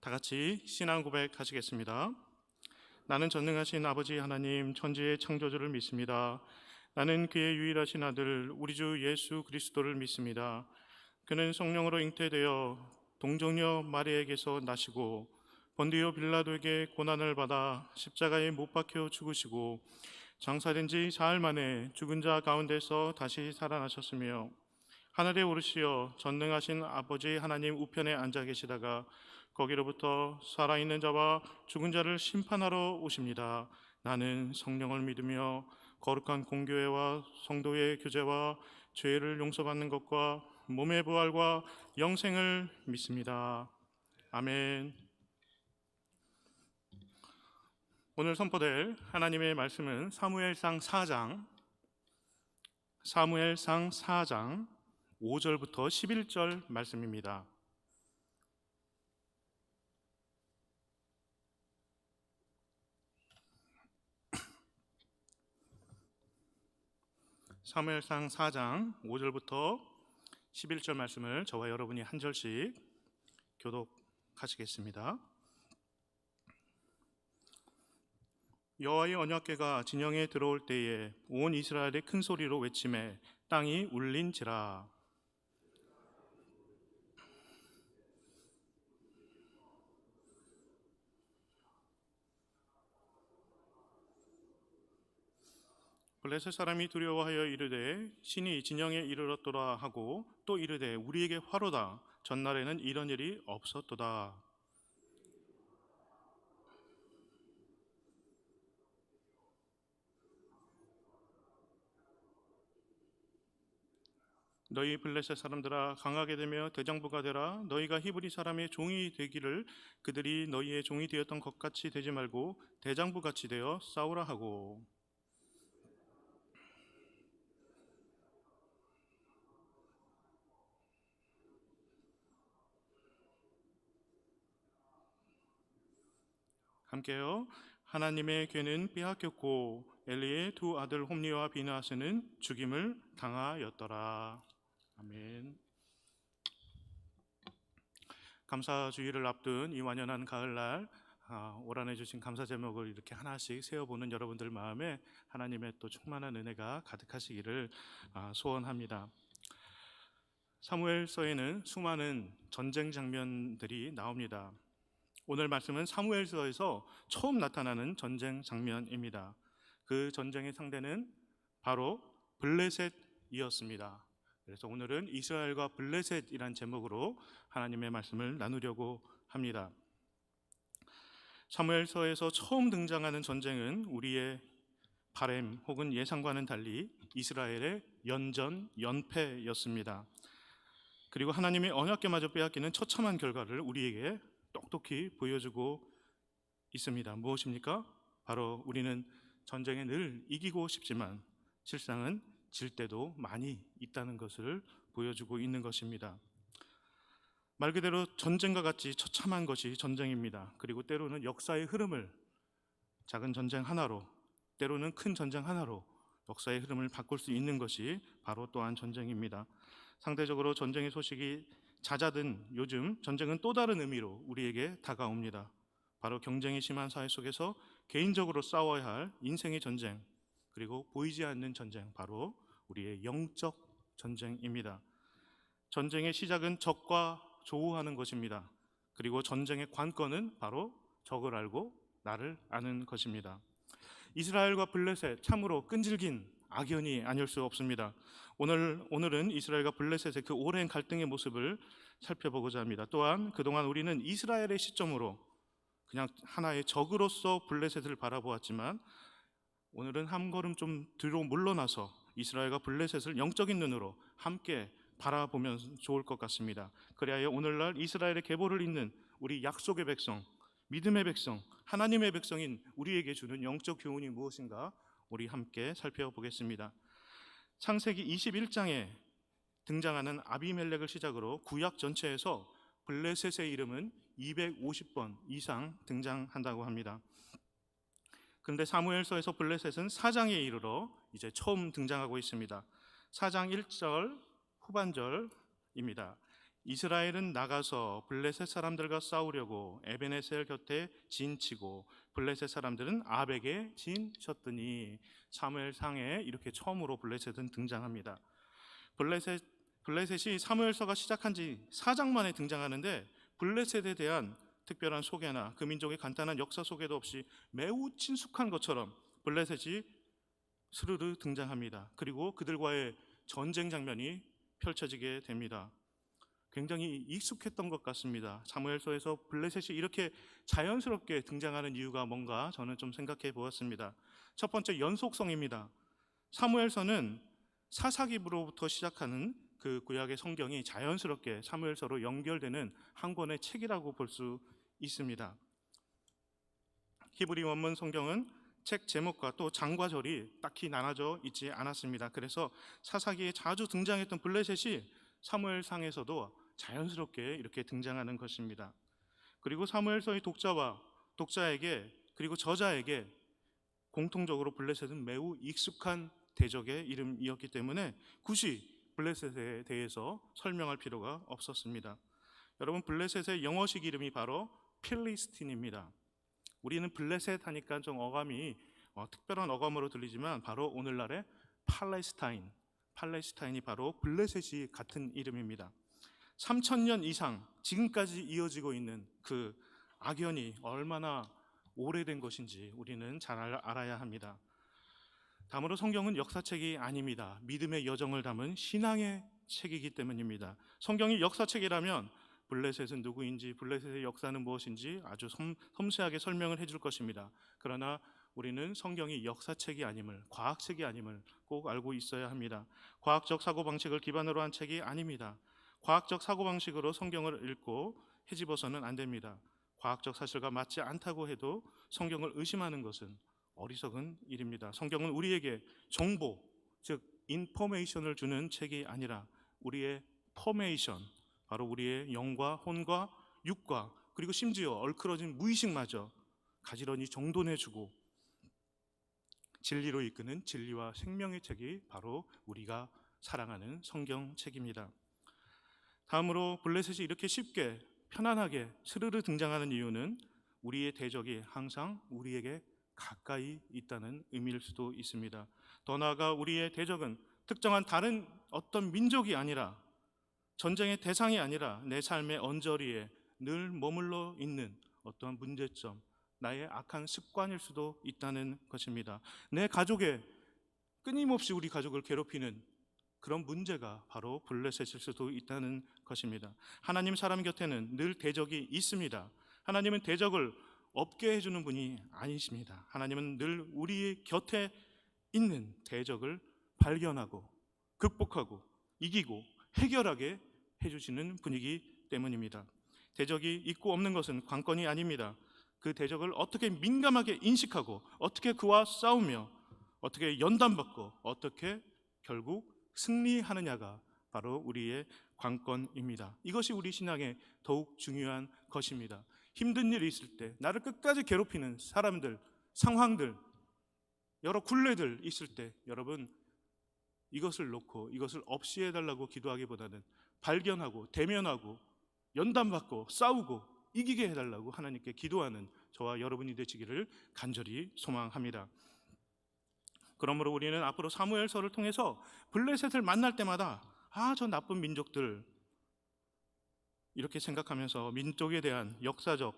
다 같이 신앙 고백하시겠습니다. 나는 전능하신 아버지 하나님 천지의 창조주를 믿습니다. 나는 그의 유일하신 아들 우리 주 예수 그리스도를 믿습니다. 그는 성령으로 잉태되어 동정녀 마리아에게서 나시고 본디오 빌라도에게 고난을 받아 십자가에 못 박혀 죽으시고 장사된 지 사흘 만에 죽은 자 가운데서 다시 살아나셨으며 하늘에 오르시어 전능하신 아버지 하나님 우편에 앉아 계시다가 거기로부터 살아있는 자와 죽은 자를 심판하러 오십니다. 나는 성령을 믿으며 거룩한 공교회와 성도의 교제와 죄를 용서받는 것과 몸의 부활과 영생을 믿습니다. 아멘. 오늘 선포될 하나님의 말씀은 사무엘상 4장 5절부터 11절 말씀입니다. 사무엘상 4장 5절부터 11절 말씀을 저와 여러분이 한 절씩 교독하시겠습니다. 여호와의 언약궤가 진영에 들어올 때에 온 이스라엘의 큰 소리로 외치매 땅이 울린지라. 블레셋 사람이 두려워하여 이르되 신이 진영에 이르렀도다 하고 또 이르되 우리에게 화로다. 전날에는 이런 일이 없었도다. 너희 블레셋 사람들아 강하게 되며 대장부가 되라. 너희가 히브리 사람의 종이 되기를 그들이 너희의 종이 되었던 것 같이 되지 말고 대장부 같이 되어 싸우라 하고. 함께요. 하나님의 궤는 빼앗겼고 엘리의 두 아들 홈리와 비느하스는 죽임을 당하였더라. 아멘. 감사주일을 앞둔 이 완연한 가을날 올 한 해 주신 감사 제목을 이렇게 하나씩 세어보는 여러분들 마음에 하나님의 또 충만한 은혜가 가득하시기를 소원합니다. 사무엘서에는 수많은 전쟁 장면들이 나옵니다. 오늘 말씀은 사무엘서에서 처음 나타나는 전쟁 장면입니다. 그 전쟁의 상대는 바로 블레셋이었습니다. 그래서 오늘은 이스라엘과 블레셋이란 제목으로 하나님의 말씀을 나누려고 합니다. 사무엘서에서 처음 등장하는 전쟁은 우리의 바램 혹은 예상과는 달리 이스라엘의 연패였습니다. 그리고 하나님의 언약궤마저 빼앗기는 처참한 결과를 우리에게 똑똑히 보여주고 있습니다. 무엇입니까? 바로 우리는 전쟁에 늘 이기고 싶지만 실상은 질 때도 많이 있다는 것을 보여주고 있는 것입니다. 말 그대로 전쟁과 같이 처참한 것이 전쟁입니다. 그리고 때로는 역사의 흐름을 작은 전쟁 하나로, 때로는 큰 전쟁 하나로 역사의 흐름을 바꿀 수 있는 것이 바로 또한 전쟁입니다. 상대적으로 전쟁의 소식이 잦아든 요즘 전쟁은 또 다른 의미로 우리에게 다가옵니다. 바로 경쟁이 심한 사회 속에서 개인적으로 싸워야 할 인생의 전쟁, 그리고 보이지 않는 전쟁, 바로 우리의 영적 전쟁입니다. 전쟁의 시작은 적과 조우하는 것입니다. 그리고 전쟁의 관건은 바로 적을 알고 나를 아는 것입니다. 이스라엘과 블레셋, 참으로 끈질긴 악연이 아닐 수 없습니다. 오늘은 이스라엘과 블레셋의 그 오랜 갈등의 모습을 살펴보고자 합니다. 또한 그동안 우리는 이스라엘의 시점으로 그냥 하나의 적으로서 블레셋을 바라보았지만 오늘은 한 걸음 좀 뒤로 물러나서 이스라엘과 블레셋을 영적인 눈으로 함께 바라보면 좋을 것 같습니다. 그래야 오늘날 이스라엘의 계보를 잇는 우리 약속의 백성, 믿음의 백성, 하나님의 백성인 우리에게 주는 영적 교훈이 무엇인가 우리 함께 살펴보겠습니다. 창세기 21장에 등장하는 아비멜렉을 시작으로 구약 전체에서 블레셋의 이름은 250번 이상 등장한다고 합니다. 그런데 사무엘서에서 블레셋은 4장에 이르러 이제 처음 등장하고 있습니다. 4장 1절 후반절입니다. 이스라엘은 나가서 블레셋 사람들과 싸우려고 에베네셀 곁에 진치고 블레셋 사람들은 아벡에 진쳤더니. 사무엘상에 이렇게 처음으로 블레셋은 등장합니다. 블레셋, 블레셋이 사무엘서가 시작한 지 4장 만에 등장하는데 블레셋에 대한 특별한 소개나 그 민족의 간단한 역사 소개도 없이 매우 친숙한 것처럼 블레셋이 스르르 등장합니다. 그리고 그들과의 전쟁 장면이 펼쳐지게 됩니다. 굉장히 익숙했던 것 같습니다. 사무엘서에서 블레셋이 이렇게 자연스럽게 등장하는 이유가 뭔가 저는 좀 생각해 보았습니다. 첫 번째, 연속성입니다. 사무엘서는 사사기부로부터 시작하는 그 구약의 성경이 자연스럽게 사무엘서로 연결되는 한 권의 책이라고 볼 수 있습니다. 히브리 원문 성경은 책 제목과 또 장과 절이 딱히 나눠져 있지 않았습니다. 그래서 사사기에 자주 등장했던 블레셋이 사무엘상에서도 자연스럽게 이렇게 등장하는 것입니다. 그리고 사무엘서의 독자에게 그리고 저자에게 공통적으로 블레셋은 매우 익숙한 대적의 이름이었기 때문에 굳이 블레셋에 대해서 설명할 필요가 없었습니다. 여러분, 블레셋의 영어식 이름이 바로 필리스틴입니다. 우리는 블레셋 하니까 좀 어감이 특별한 어감으로 들리지만 바로 오늘날의 팔레스타인이 바로 블레셋이 같은 이름입니다. 3000년 이상 지금까지 이어지고 있는 그 악연이 얼마나 오래된 것인지 우리는 잘 알아야 합니다. 다음으로 성경은 역사책이 아닙니다. 믿음의 여정을 담은 신앙의 책이기 때문입니다. 성경이 역사책이라면 블레셋은 누구인지, 블레셋의 역사는 무엇인지 아주 섬세하게 설명을 해줄 것입니다. 그러나 우리는 성경이 역사책이 아님을, 과학책이 아님을 꼭 알고 있어야 합니다. 과학적 사고방식을 기반으로 한 책이 아닙니다. 과학적 사고방식으로 성경을 읽고 헤집어서는 안 됩니다. 과학적 사실과 맞지 않다고 해도 성경을 의심하는 것은 어리석은 일입니다. 성경은 우리에게 정보, 즉 인포메이션을 주는 책이 아니라 우리의 포메이션, 바로 우리의 영과 혼과 육과 그리고 심지어 얼크러진 무의식마저 가지런히 정돈해주고 진리로 이끄는 진리와 생명의 책이 바로 우리가 사랑하는 성경책입니다. 다음으로 블레셋이 이렇게 쉽게 편안하게 스르르 등장하는 이유는 우리의 대적이 항상 우리에게 가까이 있다는 의미일 수도 있습니다. 더 나아가 우리의 대적은 특정한 다른 어떤 민족이 아니라, 전쟁의 대상이 아니라 내 삶의 언저리에 늘 머물러 있는 어떤 문제점, 나의 악한 습관일 수도 있다는 것입니다. 내 가족에 끊임없이 우리 가족을 괴롭히는 그런 문제가 바로 블레셋일 수도 있다는 것입니다. 하나님 사람 곁에는 늘 대적이 있습니다. 하나님은 대적을 없게 해주는 분이 아니십니다. 하나님은 늘 우리 곁에 있는 대적을 발견하고 극복하고 이기고 해결하게 해주시는 분이기 때문입니다. 대적이 있고 없는 것은 관건이 아닙니다. 그 대적을 어떻게 민감하게 인식하고 어떻게 그와 싸우며 어떻게 연단받고 어떻게 결국 승리하느냐가 바로 우리의 관건입니다. 이것이 우리 신앙에 더욱 중요한 것입니다. 힘든 일이 있을 때 나를 끝까지 괴롭히는 사람들, 상황들, 여러 굴레들 있을 때 여러분, 이것을 놓고 이것을 없이 해달라고 기도하기보다는 발견하고 대면하고 연단받고 싸우고 이기게 해달라고 하나님께 기도하는 저와 여러분이 되시기를 간절히 소망합니다. 그러므로 우리는 앞으로 사무엘서를 통해서 블레셋을 만날 때마다 저 나쁜 민족들 이렇게 생각하면서 민족에 대한 역사적,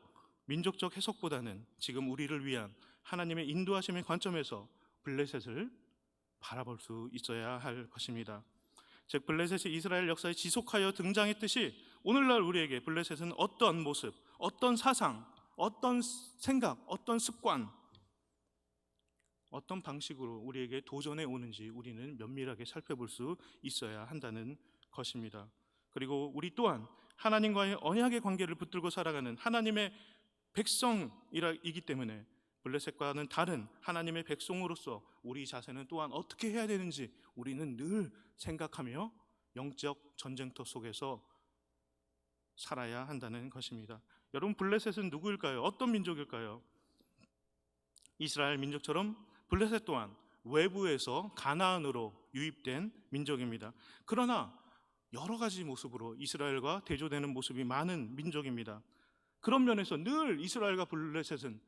민족적 해석보다는 지금 우리를 위한 하나님의 인도하심의 관점에서 블레셋을 바라볼 수 있어야 할 것입니다. 즉 블레셋이 이스라엘 역사에 지속하여 등장했듯이 오늘날 우리에게 블레셋은 어떤 모습, 어떤 사상, 어떤 생각, 어떤 습관, 어떤 방식으로 우리에게 도전해 오는지 우리는 면밀하게 살펴볼 수 있어야 한다는 것입니다. 그리고 우리 또한 하나님과의 언약의 관계를 붙들고 살아가는 하나님의 백성이기 때문에 블레셋과는 다른 하나님의 백성으로서 우리 자세는 또한 어떻게 해야 되는지 우리는 늘 생각하며 영적 전쟁터 속에서 살아야 한다는 것입니다. 여러분, 블레셋은 누구일까요? 어떤 민족일까요? 이스라엘 민족처럼 블레셋 또한 외부에서 가나안으로 유입된 민족입니다. 그러나 여러 가지 모습으로 이스라엘과 대조되는 모습이 많은 민족입니다. 그런 면에서 늘 이스라엘과 블레셋은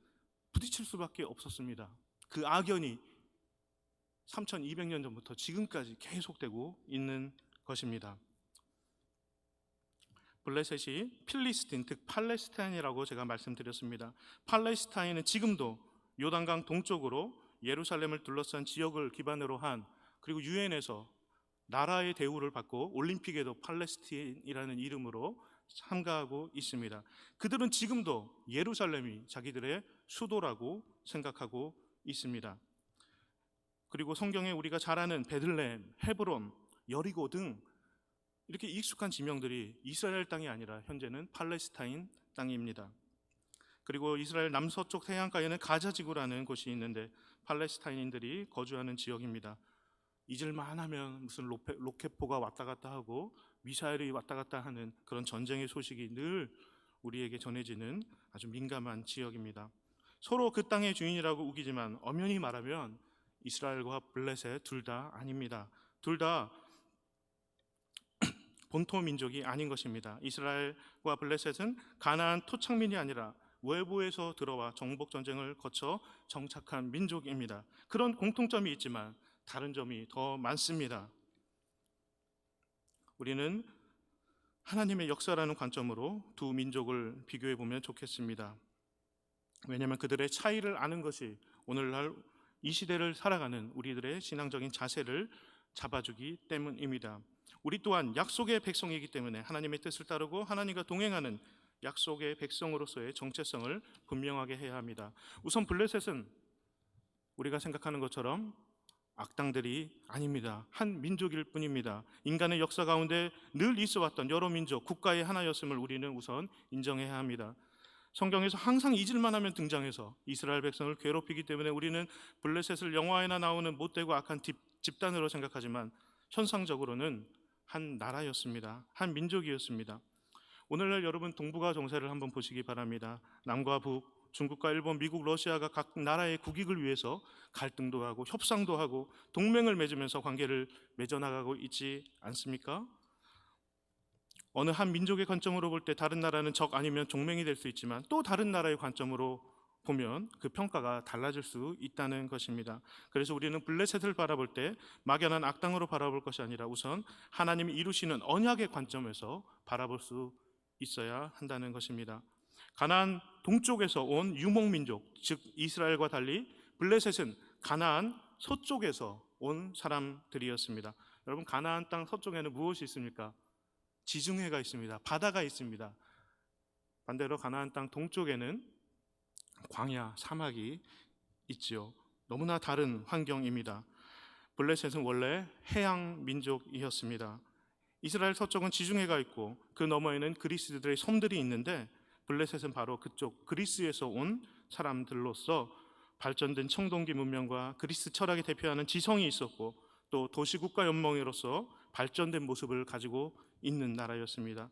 부딪힐 수밖에 없었습니다. 그 악연이 3200년 전부터 지금까지 계속되고 있는 것입니다. 블레셋이 필리스틴, 즉 팔레스타인이라고 제가 말씀드렸습니다. 팔레스타인은 지금도 요단강 동쪽으로 예루살렘을 둘러싼 지역을 기반으로 한, 그리고 유엔에서 나라의 대우를 받고 올림픽에도 팔레스틴이라는 이름으로 참가하고 있습니다. 그들은 지금도 예루살렘이 자기들의 수도라고 생각하고 있습니다. 그리고 성경에 우리가 잘 아는 베들레헴, 헤브론, 여리고 등 이렇게 익숙한 지명들이 이스라엘 땅이 아니라 현재는 팔레스타인 땅입니다. 그리고 이스라엘 남서쪽 해안가에는 가자 지구라는 곳이 있는데 팔레스타인인들이 거주하는 지역입니다. 잊을만 하면 무슨 로켓포가 왔다 갔다 하고 미사일이 왔다 갔다 하는 그런 전쟁의 소식이 늘 우리에게 전해지는 아주 민감한 지역입니다. 서로 그 땅의 주인이라고 우기지만 엄연히 말하면 이스라엘과 블레셋 둘 다 아닙니다. 둘 다 본토 민족이 아닌 것입니다. 이스라엘과 블레셋은 가나안 토착민이 아니라 외부에서 들어와 정복 전쟁을 거쳐 정착한 민족입니다. 그런 공통점이 있지만 다른 점이 더 많습니다. 우리는 하나님의 역사라는 관점으로 두 민족을 비교해 보면 좋겠습니다. 왜냐하면 그들의 차이를 아는 것이 오늘날 이 시대를 살아가는 우리들의 신앙적인 자세를 잡아주기 때문입니다. 우리 또한 약속의 백성이기 때문에 하나님의 뜻을 따르고 하나님과 동행하는 약속의 백성으로서의 정체성을 분명하게 해야 합니다. 우선 블레셋은 우리가 생각하는 것처럼 악당들이 아닙니다. 한 민족일 뿐입니다. 인간의 역사 가운데 늘 있어왔던 여러 민족, 국가의 하나였음을 우리는 우선 인정해야 합니다. 성경에서 항상 잊을만 하면 등장해서 이스라엘 백성을 괴롭히기 때문에 우리는 블레셋을 영화에나 나오는 못되고 악한 집단으로 생각하지만 현상적으로는 한 나라였습니다. 한 민족이었습니다. 오늘날 여러분 동북아 정세를 한번 보시기 바랍니다. 남과 북, 중국과 일본, 미국, 러시아가 각 나라의 국익을 위해서 갈등도 하고 협상도 하고 동맹을 맺으면서 관계를 맺어나가고 있지 않습니까? 어느 한 민족의 관점으로 볼 때 다른 나라는 적 아니면 동맹이 될 수 있지만 또 다른 나라의 관점으로 보면 그 평가가 달라질 수 있다는 것입니다. 그래서 우리는 블레셋을 바라볼 때 막연한 악당으로 바라볼 것이 아니라 우선 하나님이 이루시는 언약의 관점에서 바라볼 수 있어야 한다는 것입니다. 가나안 동쪽에서 온 유목민족, 즉 이스라엘과 달리 블레셋은 가나안 서쪽에서 온 사람들이었습니다. 여러분, 가나안 땅 서쪽에는 무엇이 있습니까? 지중해가 있습니다. 바다가 있습니다. 반대로 가나안 땅 동쪽에는 광야, 사막이 있지요. 너무나 다른 환경입니다. 블레셋은 원래 해양 민족이었습니다. 이스라엘 서쪽은 지중해가 있고 그 너머에는 그리스들의 섬들이 있는데 블레셋은 바로 그쪽 그리스에서 온 사람들로서 발전된 청동기 문명과 그리스 철학이 대표하는 지성이 있었고 또 도시국가 연맹으로서 발전된 모습을 가지고 있는 나라였습니다.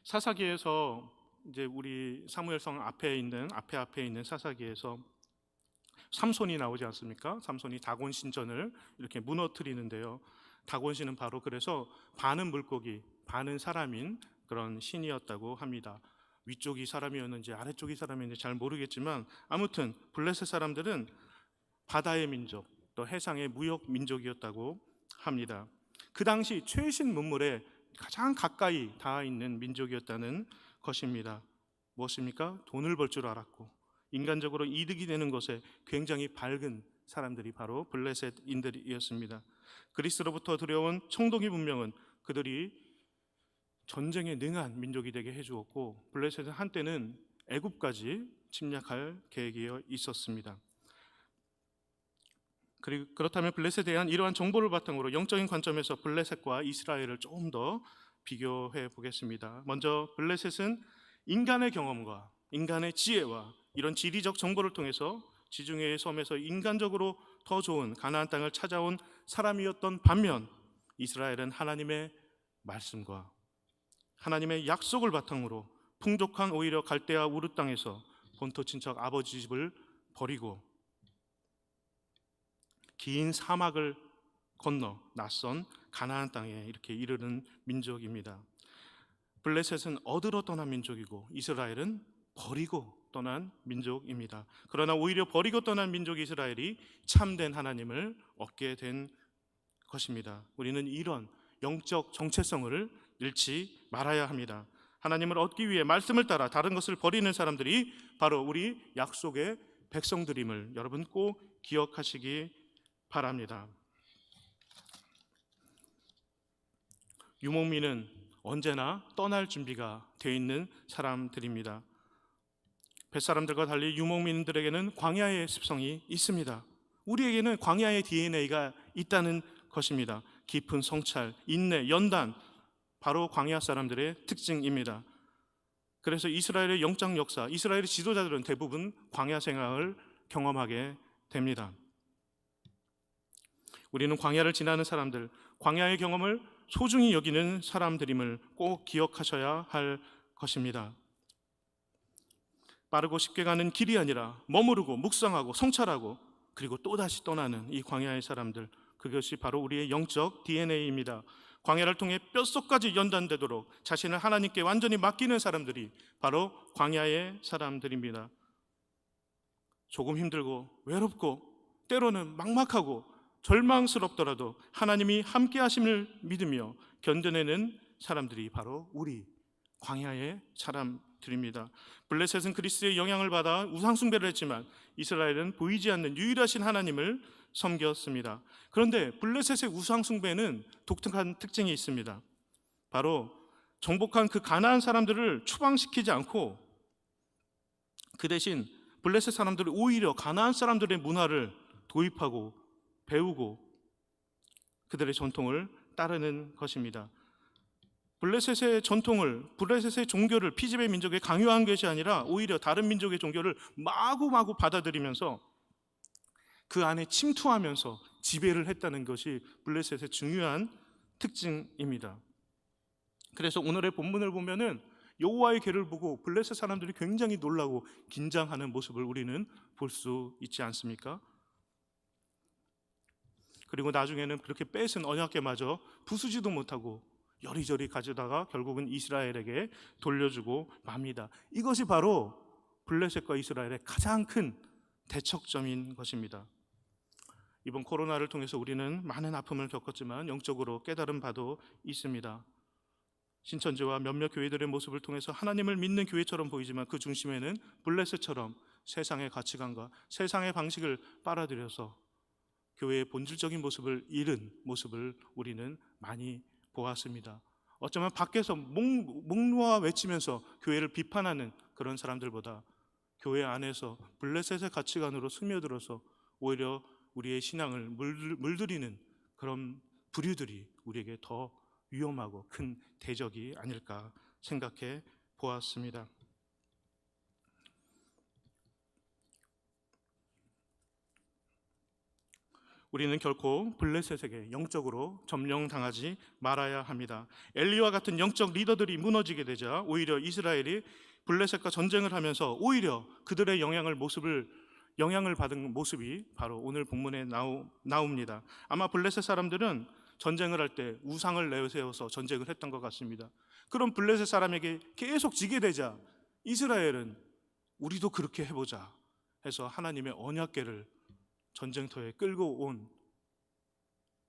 사사기에서 이제 우리 사무엘상 앞에 있는 사사기에서 삼손이 나오지 않습니까? 삼손이 다곤 신전을 이렇게 무너뜨리는데요. 다곤 신은 바로 그래서 반은 물고기, 반은 사람인 그런 신이었다고 합니다. 위쪽이 사람이었는지 아래쪽이 사람이었는지 잘 모르겠지만 아무튼 블레셋 사람들은 바다의 민족, 또 해상의 무역 민족이었다고 합니다. 그 당시 최신 문물에 가장 가까이 닿아 있는 민족이었다는 것입니다. 무엇입니까? 돈을 벌 줄 알았고 인간적으로 이득이 되는 것에 굉장히 밝은 사람들이 바로 블레셋인들이었습니다. 그리스로부터 들여온 청동기 문명은 그들이 전쟁에 능한 민족이 되게 해주었고 블레셋은 한때는 애굽까지 침략할 계획이 있었습니다. 그렇다면 블레셋에 대한 이러한 정보를 바탕으로 영적인 관점에서 블레셋과 이스라엘을 조금 더 비교해 보겠습니다. 먼저 블레셋은 인간의 경험과 인간의 지혜와 이런 지리적 정보를 통해서 지중해의 섬에서 인간적으로 더 좋은 가나안 땅을 찾아온 사람이었던 반면 이스라엘은 하나님의 말씀과 하나님의 약속을 바탕으로 풍족한 오히려 갈대아 우르 땅에서 본토 친척 아버지 집을 버리고 긴 사막을 건너 낯선 가나안 땅에 이렇게 이르는 민족입니다. 블레셋은 얻으러 떠난 민족이고 이스라엘은 버리고 떠난 민족입니다. 그러나 오히려 버리고 떠난 민족 이스라엘이 참된 하나님을 얻게 된 것입니다. 우리는 이런 영적 정체성을 잃지 말아야 합니다. 하나님을 얻기 위해 말씀을 따라 다른 것을 버리는 사람들이 바로 우리 약속의 백성들임을 여러분 꼭 기억하시기 바랍니다. 유목민은 언제나 떠날 준비가 되어 있는 사람들입니다. 뱃사람들과 달리 유목민들에게는 광야의 습성이 있습니다. 우리에게는 광야의 DNA가 있다는 것입니다. 깊은 성찰, 인내, 연단, 바로 광야 사람들의 특징입니다. 그래서 이스라엘의 영적 역사, 이스라엘의 지도자들은 대부분 광야 생활을 경험하게 됩니다. 우리는 광야를 지나는 사람들, 광야의 경험을 소중히 여기는 사람들임을 꼭 기억하셔야 할 것입니다. 빠르고 쉽게 가는 길이 아니라 머무르고 묵상하고 성찰하고 그리고 또다시 떠나는 이 광야의 사람들, 그것이 바로 우리의 영적 DNA입니다. 광야를 통해 뼛속까지 연단되도록 자신을 하나님께 완전히 맡기는 사람들이 바로 광야의 사람들입니다. 조금 힘들고 외롭고 때로는 막막하고 절망스럽더라도 하나님이 함께 하심을 믿으며 견뎌내는 사람들이 바로 우리 광야의 사람들입니다. 블레셋은 그리스의 영향을 받아 우상숭배를 했지만 이스라엘은 보이지 않는 유일하신 하나님을 섬겼습니다. 그런데 블레셋의 우상숭배는 독특한 특징이 있습니다. 바로 정복한 그 가나안 사람들을 추방시키지 않고 그 대신 블레셋 사람들이 오히려 가나안 사람들의 문화를 도입하고 배우고 그들의 전통을 따르는 것입니다. 블레셋의 전통을, 블레셋의 종교를 피지배 민족에 강요한 것이 아니라 오히려 다른 민족의 종교를 마구마구 받아들이면서 그 안에 침투하면서 지배를 했다는 것이 블레셋의 중요한 특징입니다. 그래서 오늘의 본문을 보면은 여호와의 궤를 보고 블레셋 사람들이 굉장히 놀라고 긴장하는 모습을 우리는 볼 수 있지 않습니까? 그리고 나중에는 그렇게 뺏은 언약궤마저 부수지도 못하고 여리저리 가져다가 결국은 이스라엘에게 돌려주고 맙니다. 이것이 바로 블레셋과 이스라엘의 가장 큰 대척점인 것입니다. 이번 코로나를 통해서 우리는 많은 아픔을 겪었지만 영적으로 깨달은 바도 있습니다. 신천지와 몇몇 교회들의 모습을 통해서 하나님을 믿는 교회처럼 보이지만 그 중심에는 블레셋처럼 세상의 가치관과 세상의 방식을 빨아들여서 교회의 본질적인 모습을 잃은 모습을 우리는 많이 보았습니다. 어쩌면 밖에서 목 놓아 외치면서 교회를 비판하는 그런 사람들보다 교회 안에서 블레셋의 가치관으로 스며들어서 오히려 우리의 신앙을 물들이는 그런 부류들이 우리에게 더 위험하고 큰 대적이 아닐까 생각해 보았습니다. 우리는 결코 블레셋에게 영적으로 점령당하지 말아야 합니다. 엘리와 같은 영적 리더들이 무너지게 되자 오히려 이스라엘이 블레셋과 전쟁을 하면서 오히려 그들의 영향을 받은 모습이 바로 오늘 본문에 나옵니다. 아마 블레셋 사람들은 전쟁을 할 때 우상을 내세워서 전쟁을 했던 것 같습니다. 그럼 블레셋 사람에게 계속 지게 되자 이스라엘은 우리도 그렇게 해보자 해서 하나님의 언약궤를 전쟁터에 끌고 온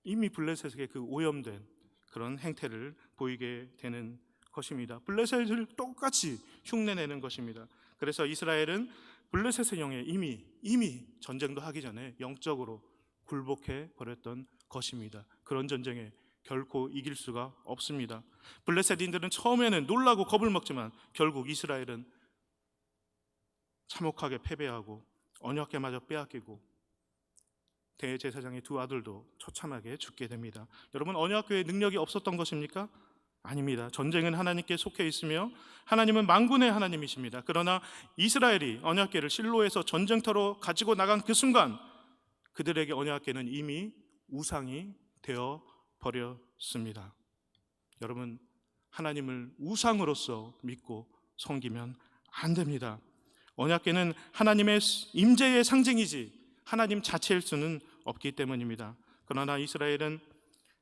이미 블레셋에게 그 오염된 그런 행태를 보이게 되는 것입니다. 블레셋을 똑같이 흉내내는 것입니다. 그래서 이스라엘은 블레셋의 영에 이미 전쟁도 하기 전에 영적으로 굴복해 버렸던 것입니다. 그런 전쟁에 결코 이길 수가 없습니다. 블레셋인들은 처음에는 놀라고 겁을 먹지만 결국 이스라엘은 참혹하게 패배하고 언약궤마저 빼앗기고 대제사장의 두 아들도 처참하게 죽게 됩니다. 여러분, 언약궤에 능력이 없었던 것입니까? 아닙니다. 전쟁은 하나님께 속해 있으며 하나님은 만군의 하나님이십니다. 그러나 이스라엘이 언약궤를 실로에서 전쟁터로 가지고 나간 그 순간 그들에게 언약궤는 이미 우상이 되어 버렸습니다. 여러분, 하나님을 우상으로서 믿고 섬기면 안 됩니다. 언약궤는 하나님의 임재의 상징이지 하나님 자체일 수는 없기 때문입니다. 그러나 이스라엘은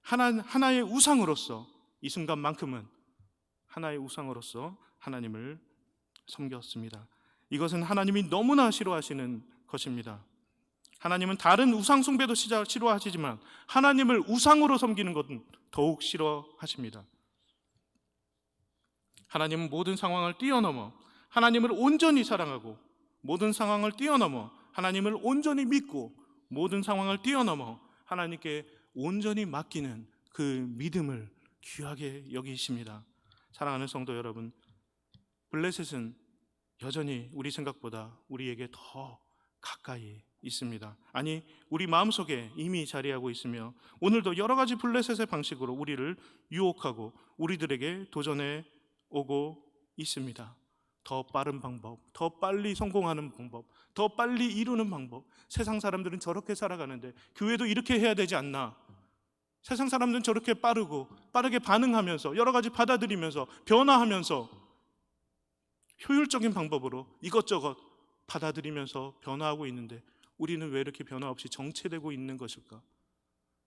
하나의 우상으로서 이 순간만큼은 하나의 우상으로서 하나님을 섬겼습니다. 이것은 하나님이 너무나 싫어하시는 것입니다. 하나님은 다른 우상 숭배도 싫어하시지만 하나님을 우상으로 섬기는 것은 더욱 싫어하십니다. 하나님은 모든 상황을 뛰어넘어 하나님을 온전히 사랑하고 모든 상황을 뛰어넘어 하나님을 온전히 믿고 모든 상황을 뛰어넘어 하나님께 온전히 맡기는 그 믿음을 귀하게 여기십니다. 사랑하는 성도 여러분, 블레셋은 여전히 우리 생각보다 우리에게 더 가까이 있습니다. 아니, 우리 마음속에 이미 자리하고 있으며 오늘도 여러 가지 블레셋의 방식으로 우리를 유혹하고 우리들에게 도전해 오고 있습니다. 더 빠른 방법, 더 빨리 성공하는 방법, 더 빨리 이루는 방법. 세상 사람들은 저렇게 살아가는데 교회도 이렇게 해야 되지 않나? 세상 사람들은 저렇게 빠르게 반응하면서 여러 가지 받아들이면서 변화하면서 효율적인 방법으로 이것저것 받아들이면서 변화하고 있는데 우리는 왜 이렇게 변화 없이 정체되고 있는 것일까?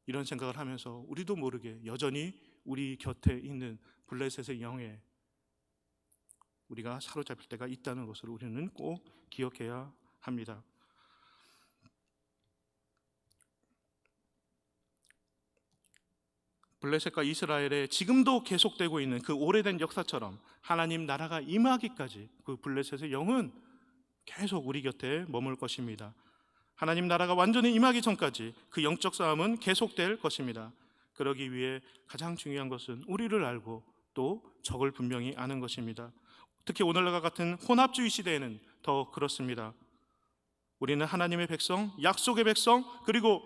이런 생각을 하면서 우리도 모르게 여전히 우리 곁에 있는 블레셋의 영에 우리가 사로잡힐 때가 있다는 것을 우리는 꼭 기억해야 합니다. 블레셋과 이스라엘에 지금도 계속되고 있는 그 오래된 역사처럼 하나님 나라가 임하기까지 그 블레셋의 영은 계속 우리 곁에 머물 것입니다. 하나님 나라가 완전히 임하기 전까지 그 영적 싸움은 계속될 것입니다. 그러기 위해 가장 중요한 것은 우리를 알고 또 적을 분명히 아는 것입니다. 특히 오늘날과 같은 혼합주의 시대에는 더 그렇습니다. 우리는 하나님의 백성, 약속의 백성, 그리고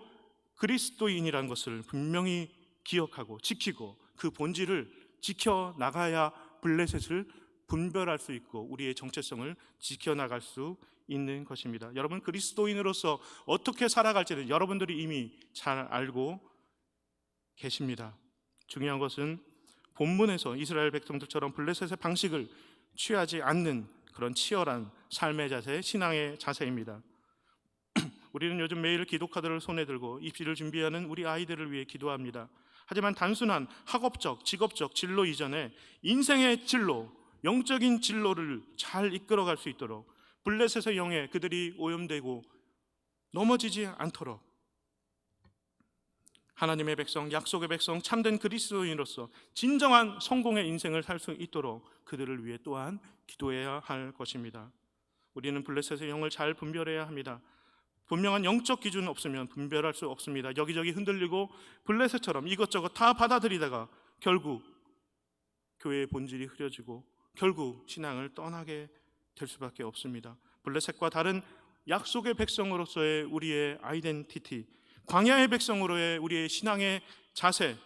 그리스도인이라는 것을 분명히 기억하고 지키고 그 본질을 지켜나가야 블레셋을 분별할 수 있고 우리의 정체성을 지켜나갈 수 있는 것입니다. 여러분, 그리스도인으로서 어떻게 살아갈지는 여러분들이 이미 잘 알고 계십니다. 중요한 것은 본문에서 이스라엘 백성들처럼 블레셋의 방식을 취하지 않는 그런 치열한 삶의 자세, 신앙의 자세입니다. 우리는 요즘 매일 기도카드를 손에 들고 입시를 준비하는 우리 아이들을 위해 기도합니다. 하지만 단순한 학업적, 직업적 진로 이전에 인생의 진로, 영적인 진로를 잘 이끌어갈 수 있도록 블레셋의 영에 그들이 오염되고 넘어지지 않도록 하나님의 백성, 약속의 백성, 참된 그리스도인으로서 진정한 성공의 인생을 살 수 있도록 그들을 위해 또한 기도해야 할 것입니다. 우리는 블레셋의 영을 잘 분별해야 합니다. 분명한 영적 기준은 없으면 분별할 수 없습니다. 여기저기 흔들리고 블레셋처럼 이것저것 다 받아들이다가 결국 교회의 본질이 흐려지고 결국 신앙을 떠나게 될 수밖에 없습니다. 블레셋과 다른 약속의 백성으로서의 우리의 아이덴티티, 광야의 백성으로의 우리의 신앙의 자세,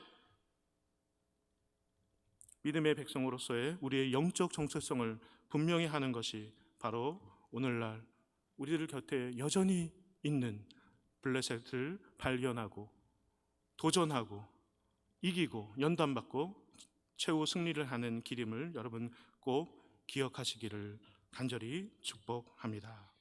믿음의 백성으로서의 우리의 영적 정체성을 분명히 하는 것이 바로 오늘날 우리들 곁에 여전히 있는 블레셋을 발견하고 도전하고 이기고 연단받고 최후 승리를 하는 길임을 여러분 꼭 기억하시기를 간절히 축복합니다.